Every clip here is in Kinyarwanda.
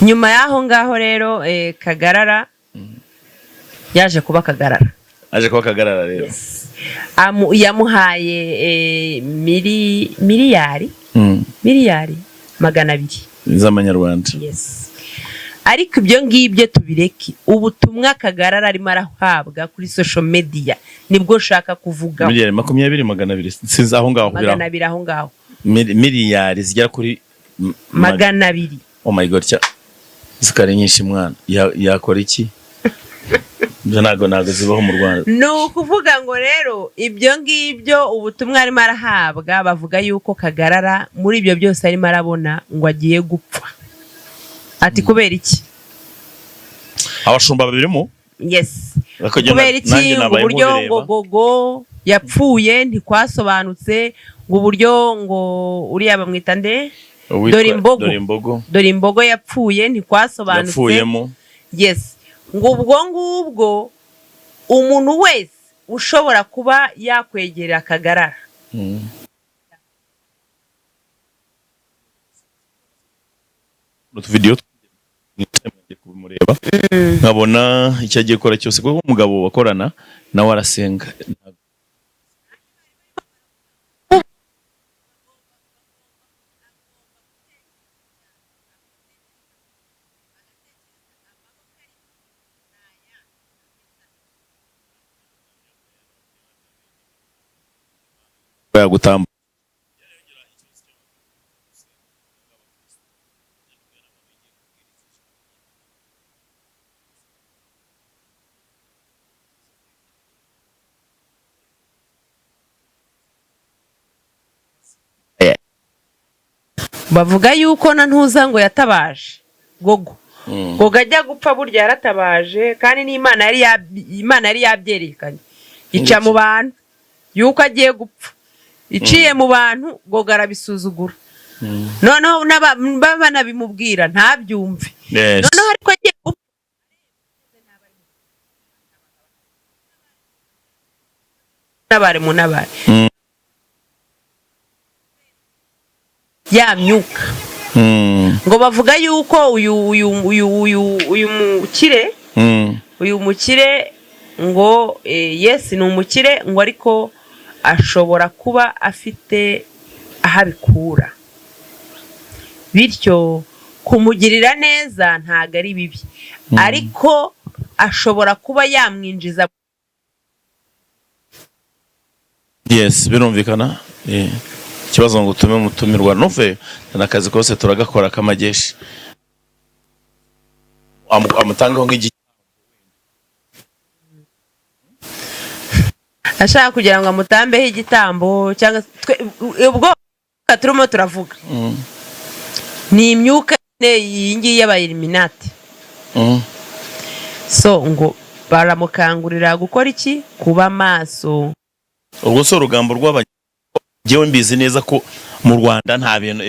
nyuma yaho ngaho rero Kagarara yaje kuba Kagarara. Aje kuba Kagarara rero. Yamuhaye miliyari 200 z'amanyarwanda. Yes. Ariko ibyo ngibyo tubireke. Ubutumwa Kagarara arimo arahabwa kuri social media nibwo shaka kuvuga. Miliyari 20 sinzi aho ngaho kugira. 200 aho ngaho. Miliyari zigera kuri 200. Oh my god, zikari nyinshi mwana. Yakora iki? Nago zibaho mu Rwanda. No kuvuga ngo rero ibyo ngibyo ubutumwa arimo arahabwa bavuga yuko Kagarara muri ibyo byose arimo arabona ngo agiye gupfa. Ati kubera iki? Abashumba babirimo? Yes. Kubera iki uburyo ngo gogo yapfuye ntikwasobanutse ngo uburyo ngo uriya bamwita nde? Dorimbogo yapfuye ntikwasobanutse. Yapfuyemo. Yes. Ngo ubwo ngubwo umuntu wese ushobora kuba yakwegera Kagarara. Video kumureba nkabona icyo agiye gukora cyose kuko umugabo wakorana nawe arasenga. Gutamba bavuga yuko na ntuza ngo yatabaje gogo. Gogo ajya gupfa burya yaratabaje kandi n'Imana yari yabyerekanye ica mu bantu yuko agiye gupfa. Iciye mu bantu Gogo arabisuzugura. Noneho bana bimubwira ntabyumve. Noneho ariko agiye gupfa nabare ya myuka. Ngo bavuga yuko uyu mukire ngo yes ni umukire ngo ariko ashobora kuba afite ahabikura. Bityo kumugirira neza ntago ari bibi. Ariko ashobora kuba yamwinjiza. Yes, birumvikana. Ikibazo ngo utume mutumirwa nove nakazi kose turagakora kamageshi. Amutangaho nk'igi ashaka kugira ngo amutambeho igitambo cyangwa ubwo turimo turavuga. Ni imyuka yingiye y'abayiliminati. So ngo baramukangurira gukora iki? Kuba maso. Ubwo so rugambo rw'abanye jewe mbizi neza ko mu Rwanda nta bintu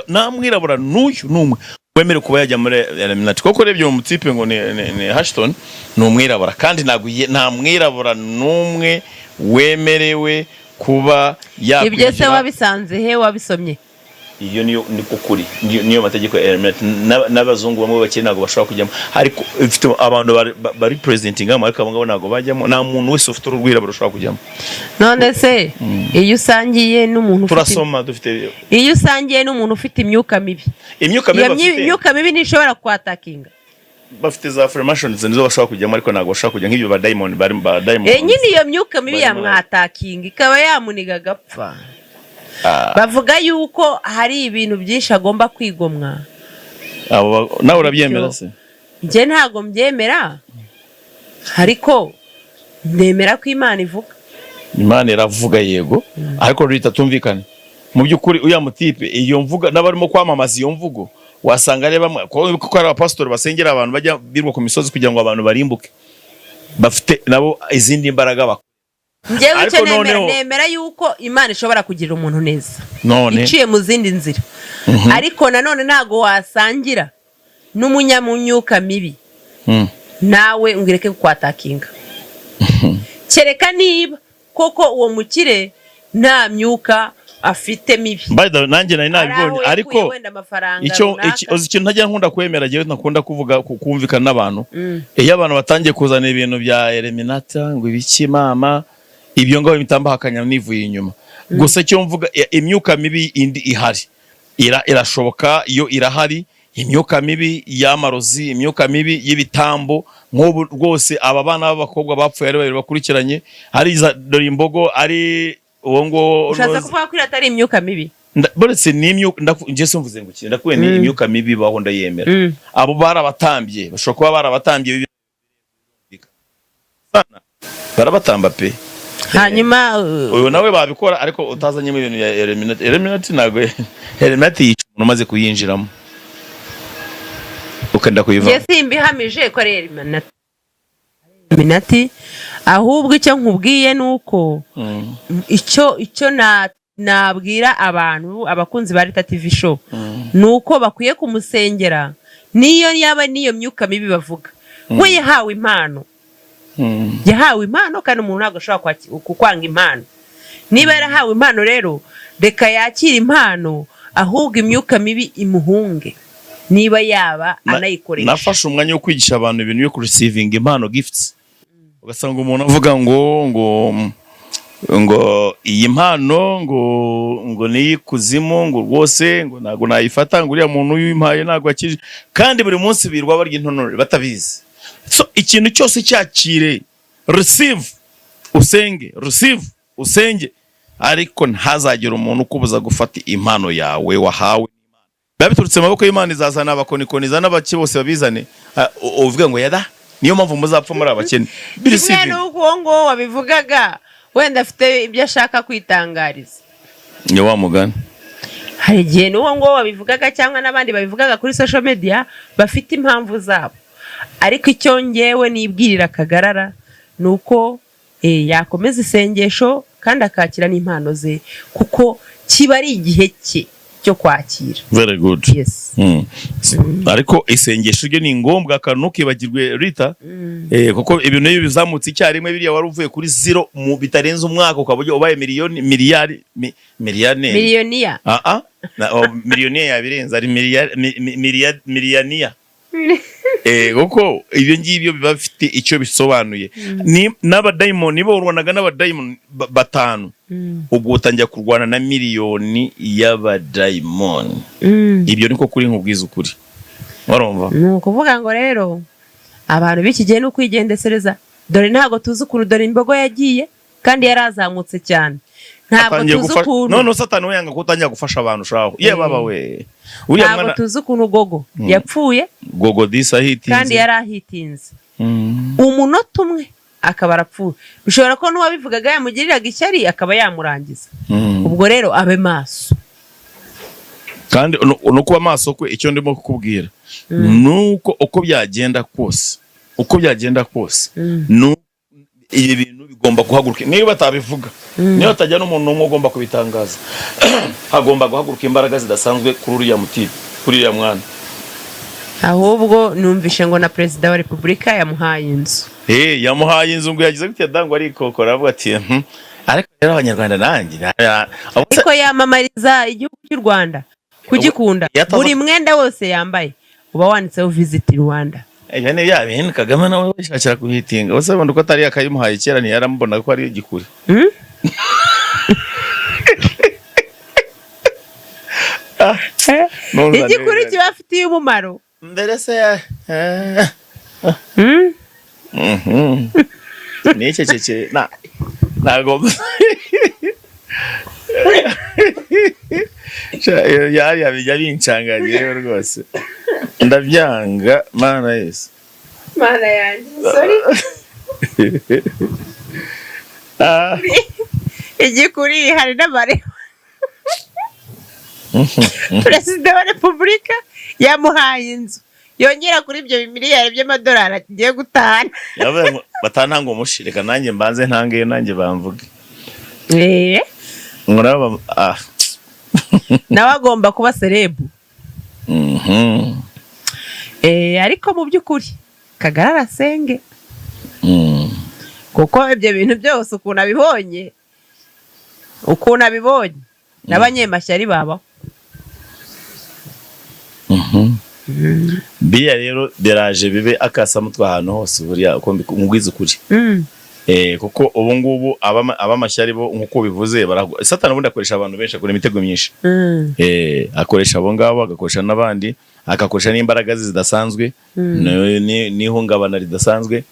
namwirabura n'uyu numwe wemere kuba yajya muri eliminati koko rebye mu mutipe ngo ni Ashton no mwirabura kandi nta mwirabura numwe wemerewe kuba ibyo se wabisanze he wabisomye? Iyo niko kuri niyo mategeko eliminati n'abazungu bamwe bakiri nago bashobora kujyamo ariko ifite abantu bari presenting ariko abangabo nago bajyamo nta muntu wese ufite urwirabura ushobora kujyamo. None se iyo usangiye n'umuntu turasoma dufite iyo usangiye n'umuntu ufite imyuka mibi imyuka mibi nishobora kwatakinga bafite za affirmations nizo bashobora kujyamo ariko nago bashobora kujya nk'ibyo ba diamond nyine iyo myuka mibi yamwatakinga ikaba yamuniga gapfa. Bavuga yuko hari ibintu byinshi agomba kwigomwa. Nawe urabyemera se? Nje ntago mbyemera ariko ndemera ko Imana ivuga. Imana iravuga yego ariko rita tumvikane mu byukuri uya mutipe iyo mvuga n'abarimo kwamamaza iyo mvugo wasanga reba ko ari abapastor basengera abantu bajya birwa ku misozi kugira ngo abantu barimbuke bafite nabo izindi imbaraga Njewe icyo nemera yuko Imana ishobora kugira umuntu neza iciye mu zindi nzira. Ariko nanone ntago wasangira n'umunyamunyuka mibi nawe ngireke kwatakinga. Kereka niba koko uwo mukire nta myuka afite mibi. By the way, nanjye nari nabibonye ariko wenda amafaranga icyo ikintu ntajya nkunda kwemera gihe nakunda kuvuga kumvikana n'abantu iyo abantu batangiye kuzana ibintu bya Illuminati ngo ibiki mama ibyo ngo bitamba hakanya nivuye inyuma gusa cyo mvuga imyuka mibi indi ihari irashoboka iyo irahari imyuka mibi y'amarozi imyuka mibi y'ibitambo nk'ubu rwose aba bana b'abakobwa bapfuye ari babiri bakurikiranye ari dore imbogo ari uwo ngo ushatse kuvuga ko atari imyuka mibi boretse n'imyuka nje simvuze ngo kindi ndakuye ni imyuka mibi baho ndayemera abo barabatambye bashobora kuba barabatambye sana barabatamba pe hanyuma uyu nawe babikora ariko utazanyemo ibintu ya Illuminati nago Illuminati yica umuntu umaze kuyinjiramo ukenda kuyiva Yesu imbihamije ko ari Illuminati ahubwo icyo nkubwiye nuko icyo nabwira abantu abakunzi ba Rita TV show nuko bakwiye kumusengera niyo yaba niyo myuka mibi bavuga we yahawe impano kandi umuntu ntabwo ashobora kukwanga impano niba yarahawe impano rero reka yakira impano ahubwo imyuka mibi imuhunge niba yaba anayikoresha nafashe umwanya wo kwigisha abantu ibintu byo kureceiving impano gifts ugasanga umuntu avuga ngo iyi mpano ngo ni kuzimu ngo rwose ngo nago nayifata ngo uriya muntu yimpaye nago akije kandi buri munsi birwa barya intonore batabizi so ikintu cyose cyakire receive usenge ariko ntazagira umuntu ukubuza gufata impano yawe wahawe babiturutse amaboko y'Imana izazana abakonikoni zana abaki bose babizane uvuga ngo yada niyo mpamvu muzapfa muri abakene birisive nuko ngo wabivugaga wenda afite ibyo ashaka kwitangariza ni wa mugani hari igihe n'uwo ngo wabivugaga cyangwa n'abandi babivugaga kuri social media bafite impamvu zabo ariko icyo ngewe nibwirira kagarara nuko yakomeza isengesho kandi akakira n'impano ze kuko kiba ari igihe cye cyo kwakira. Very good. Yes. Ariko isengesho ryo ni ngombwa kandi ukibagirwe Rita kuko ibintu iyo bizamutse icyarimwe biriya wari uvuye kuri 0 mu bitarenze umwaka ukabujye ubaye miliyoniya miliyoniya yabirenza ari miliyaniya kuko ibyo ngibyo biba bifite icyo bisobanuye n'abadayimoni bo urwanaga n'abadayimoni batanu ubwo utangiye kurwana na miliyoni y'abadayimoni ibyo niko kuri nkubwiza ukuri warumva nukuvuga ngo rero abantu b'iki gihe no kwigendesereza dore ntago tuzi ukuntu dore imbogo yagiye kandi yarazamutse cyane ntabwo tuzi ukuntu none Satani we yanga kutangira gufasha abantu shaho ye baba we uriya mwana ntabwo tuzi ukuntu gogo yapfuye gogo disa hitinze kandi yarahitinze umunota umwe akaba arapfuye bishobora ko n'uwabivugaga yamugiriraga ishyari akaba yamurangiza ubwo rero abe maso kandi no kuba maso kwe icyo ndimo kukubwira nuko uko byagenda kose ibi bintu bigomba guhaguruka niba batabivuga niyo batajya n'umuntu umwe ugomba kubitangaza hagomba guhaguruka imbaraga zidasanzwe kuri uriya mutipe kuri uriya mwana ahubwo numvishe ngo na Perezida wa Repubulika yamuhaye inzu yamuhaye inzu ngo yagize gute dango ari kokora avuga ati ariko rero abanyarwanda nanjye ariko yamamariza igihugu cy'u Rwanda kugikunda buri mwenda wose yambaye uba wanditseho visit Rwanda Ejane ya bintu Kagame nawe wishakira kuhitinga bose bondo ko atari akayimuhaye kera ni yaramubona ko ari igikuri igikuri kibafitiye umumaro mbere se ni cece nago yari yabijya bincanganye rwose ndabyanga mana Yesu mana yanjye sorry igikuri hari n'abare Perezida wa Repubulika yamuhaye inzu yongera kuri ibyo miliyari by'amadolari agiye gutahana yavuye batananga umushirika nanjye mbanze ntangeyo nanjye bamvuge ngoraba nawe agomba kuba serebu ariko mu by'ukuri Kagarara senge kuko ibyo bintu byose ukuntu abibonye n'abanyemashyari babaho. Biriya rero biraje bibe akasamutwe ahantu hose buriya uko mubwiza ukuri. Kuko ubu ngubu abamashyari bo nkuko bivuze Satani ubundi akoresha abantu benshi akora imitego myinshi. Akoresha abo ngabo, agakoresha n'abandi, agakoresha n'imbaraga zidasanzwe n'ihungabana ridasanzwe.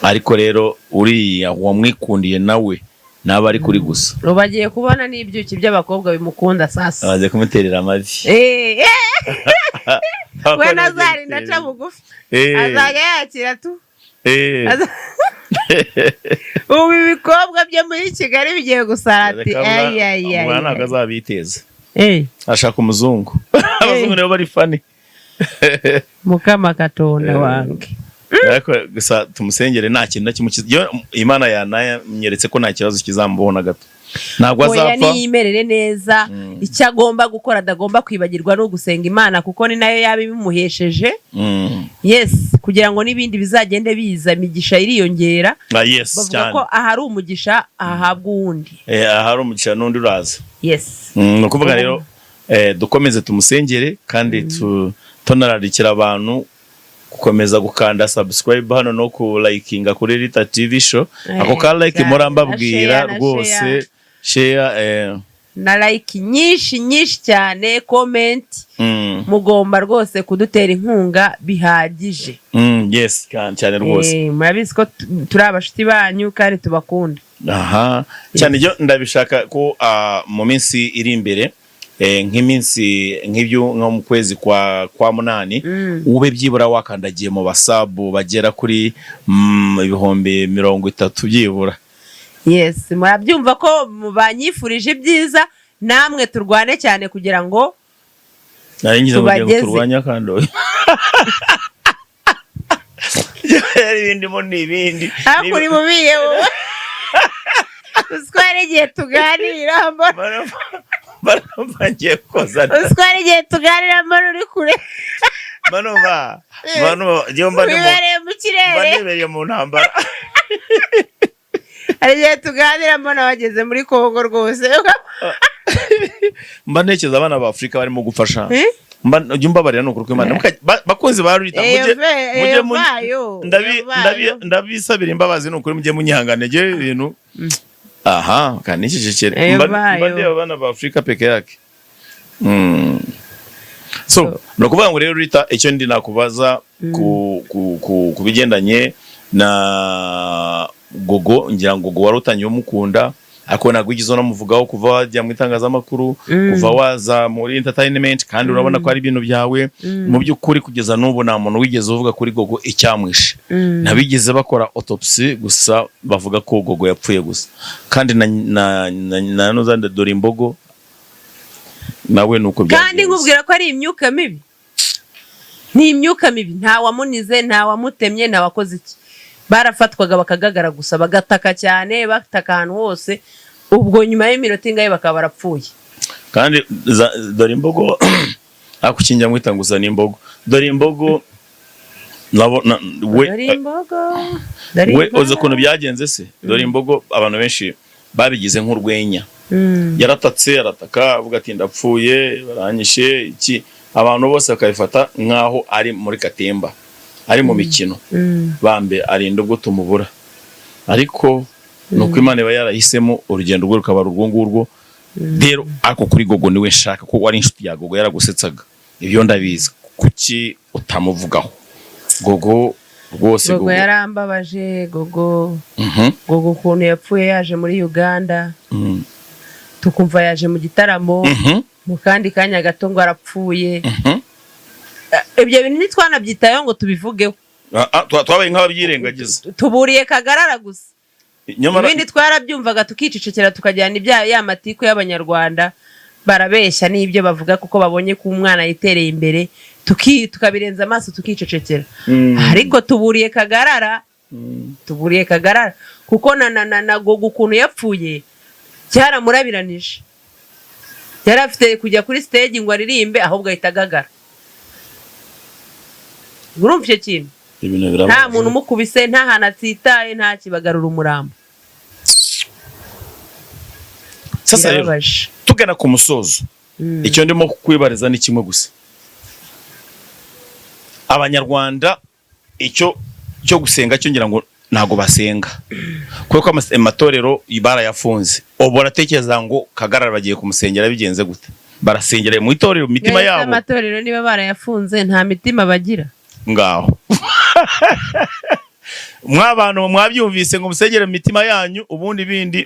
Ariko rero uriya wamwikundiye nawe naba ari kuri gusa. Bagiye kubona n'ibyuki by'abakobwa bimukunda sasa. Baje kumuterera amavi. We nazari ndaca bugufi. Azajya yakira tu. Ubu ibikobwa byo muri Kigali bigiye gusarati. Umwana ntabwo azabiteza. Ashaka umuzungu. Abazungu nibo bari fani. Mukama Katonda wange. Ariko gusa tumusengere nta kintu na kimwe Imana yananyeretse ko nta kibazo kizambona gato. Ntabwo azapfa. Niyimerere neza icyo agomba gukora, adagomba kwibagirwa no gusenga Imana kuko ni nayo yabimuhesheje. Yes, kugira ngo n'ibindi bizagende biza imigisha iriyongera. Bavuga ko ahari umugisha ahabwa uwundi. Ahari umugisha n'undi uraza. Yes. Nukuvuga rero dukomeze tumusengere kandi tonararikira abantu gukomeza gukanda subscribe hano no ku likinga kuri Rita TV show. Ako ka like murambabwira rwose, share na like nyinshi cyane, comment. Mugomba rwose kudutera inkunga bihagije. Yes, cyane rwose. Murabizi ko turi abashuti banyu kandi tubakunda. Cyane byo ndabishaka ko mu minsi iri imbere nk'iminsi nk'ibyo nko mu kwezi kwa 8 ube byibura wakandagiye mu basabu bagera kuri 30,000 byibura. Yes, murabyumva ko banyifurije ibyiza, namwe turwane cyane kugira ngo naringize ngo turwanya kandi ibindimo n'ibindi akuri mubiye wowe usware igihe tuganira barambangiye kozana usware igihe tuganira mbona uri kure mano jomba wibereye mu kirere banebereye mu ntambara hari igihe tuganira mbona wageze muri Kongo rwose mba ntekereza abana ba Afurika barimo gufasha jumba barira no kuruko Imana bakozi ba Rita ndabisabira imbabazi no kuri mujye munyihangane je ibintu kanikijekere mba abana ba Afurika peke yake. So no kuvuga ngo rero Rita icyo ndi nakubaza ku bigendanye na Gogo, ngira ngo Gogo warutanye umukunda ako nagwigizo no muvugaho kuva wajya mu itangazamakuru, kuva waza muri entertainment, kandi urabona ko ari ibintu byawe mu by'ukuri kugeza n'ubu nta muntu wigeze uvuga kuri Gogo icyamwishe. Nabigeze bakora autopsy gusa bavuga ko Gogo yapfuye gusa, kandi na nozande dore imbogo nawe nuko byagenze. Kandi nkubwira ko ari imyuka mibi, ni imyuka mibi, nta wamunize, nta wamutemye, nta wakoze iki. Barafatwaga bakagagara gusa, bagataka cyane, bataka ahantu hose, ubwo nyuma y'iminota ingahe bakaba barapfuye. Kandi dore imbogo akukinjya mwita ngusa n'imbogo. Dore imbogo we oze kuntu byagenze se. Dore imbogo abantu benshi babigize nk'urwenya. Yaratatse arataka avuga ati ndapfuye baranyishe iki, abantu bose bakabifata nkaho ari muri Katemba, ari mu mikino bambe arinda ubwo tumubura. Ariko nuko Imana iba yarahisemo urugendo rwo rukaba urwo ngurwo. Rero ako kuri Gogo niwe nshaka ko wari inshuti ya Gogo, yaragusetsaga ibyo ndabizi, kuki utamuvugaho Gogo rwose? Gogo yarambabaje. Gogo ukuntu yapfuye yaje muri Uganda, tukumva yaje mu gitaramo, mu kandi kanya gato ngo arapfuye. Ibyo bintu nitwanabyitayeho ngo tubivugeho, twabaye nk'ababyirengagiza, tuburiye kagarara gusa. Ibindi twarabyumvaga tukicecekera tukajyana ya matiku y'Abanyarwanda barabeshya n'ibyo bavuga kuko babonye ko umwana yitereye imbere, tukabirenza amaso tukicecekera. Ariko tuburiye kagarara, kuko na Gogo ukuntu yapfuye cyaramurabiranije. Yari afite kujya kuri stage ngo aririmbe, ahubwo ahita agagara. Urumva icyo kintu? Nta muntu umukubise, nta hantu atsitaye, nta kibagarura umurambo. Sasa rero tugana ku musozo icyo ndimo kwibariza ni kimwe gusa abanyarwanda icyo cyo gusenga cyo ngira ngo ntago basenga kuko amatorero barayafunze ubu baratekereza ngo Kagarara bagiye kumusengera bigenze gute barasengera mu itorero mitima yabo amatorero niba barayafunze nta mitima bagira ngaho mwabantu mwabyumvise ngo musengere mu mitima yanyu ubundi bindi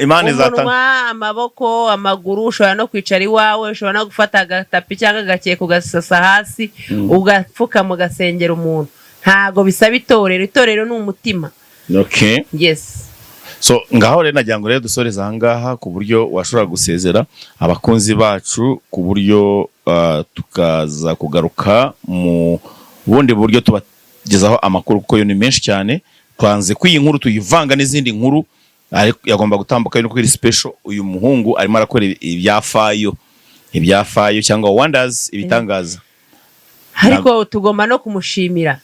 imana izatanga amaboko amaguru ushobora no kwicara iwawe ushobora no gufata agatapi cyangwa agakeka ugasasa hasi ugapfuka mu gasengera umuntu ntago bisaba itorero ni umutima. Okay, yes. So ngaho rero nagira ngo rero dusoreza ahangaha ku buryo washobora gusezera abakunzi bacu ku buryo tukaza kugaruka mu bundi buryo tubagezaho amakuru kuko yo ni menshi cyane twanze kwiyi nkuru tuyivanga n'izindi nkuru ariko yagomba gutambuka no kuri special uyu muhungu arimo arakora ibyafayo cyangwa wonders ibitangaza ariko tugomba no kumushimira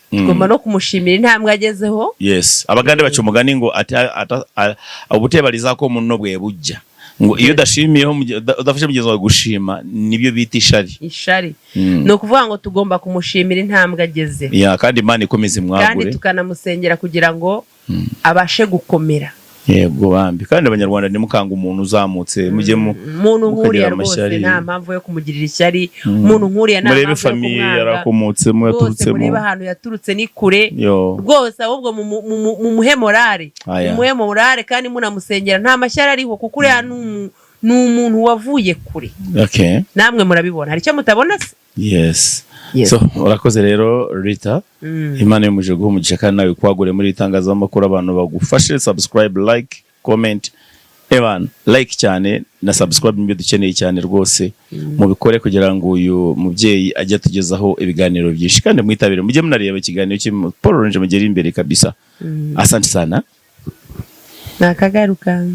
intambwe agezeho. Yes, abagande bacu umugani ngo ubutebaliza ko muno bwe bujya ngo iyo udashimiyeho udafashe mugenzi wawe gushima nibyo bita ishari. No kuvuga ngo tugomba kumushimira intambwe ageze. Kandi Imana ikomeze mwagure kandi tukanamusengera kugira ngo abashe gukomera. Yego bambi kandi abanyarwanda nimukanga umuntu uzamutse mujye umuntu nkuriya rwose nta mpamvu yo kumugirira ishyari umuntu nkuriya nta mpamvu yo kumwanga yarakomotse mu yaturutsemo mureba ahantu yaturutse ni kure rwose ahubwo mu muhe morale kandi munamusengera nta mashyari ariho kuko uriya ni umuntu wavuye kure. Namwe murabibona hari icyo mutabona se. Yes. So urakoze rero Rita Imana yumuje guha umugisha kandi nawe kwagure muri itangazamakuru abantu bagufashe subscribe like comment like cyane na subscribe nibyo dukeneye cyane rwose mubikore kugira ngo uyu mubyeyi ajya tugezaho ibiganiro byinshi kandi mwitabire mujye munareba ikiganiro cy'Paul Orange mugera imbere kabisa. Asante sana. Nakagaruka.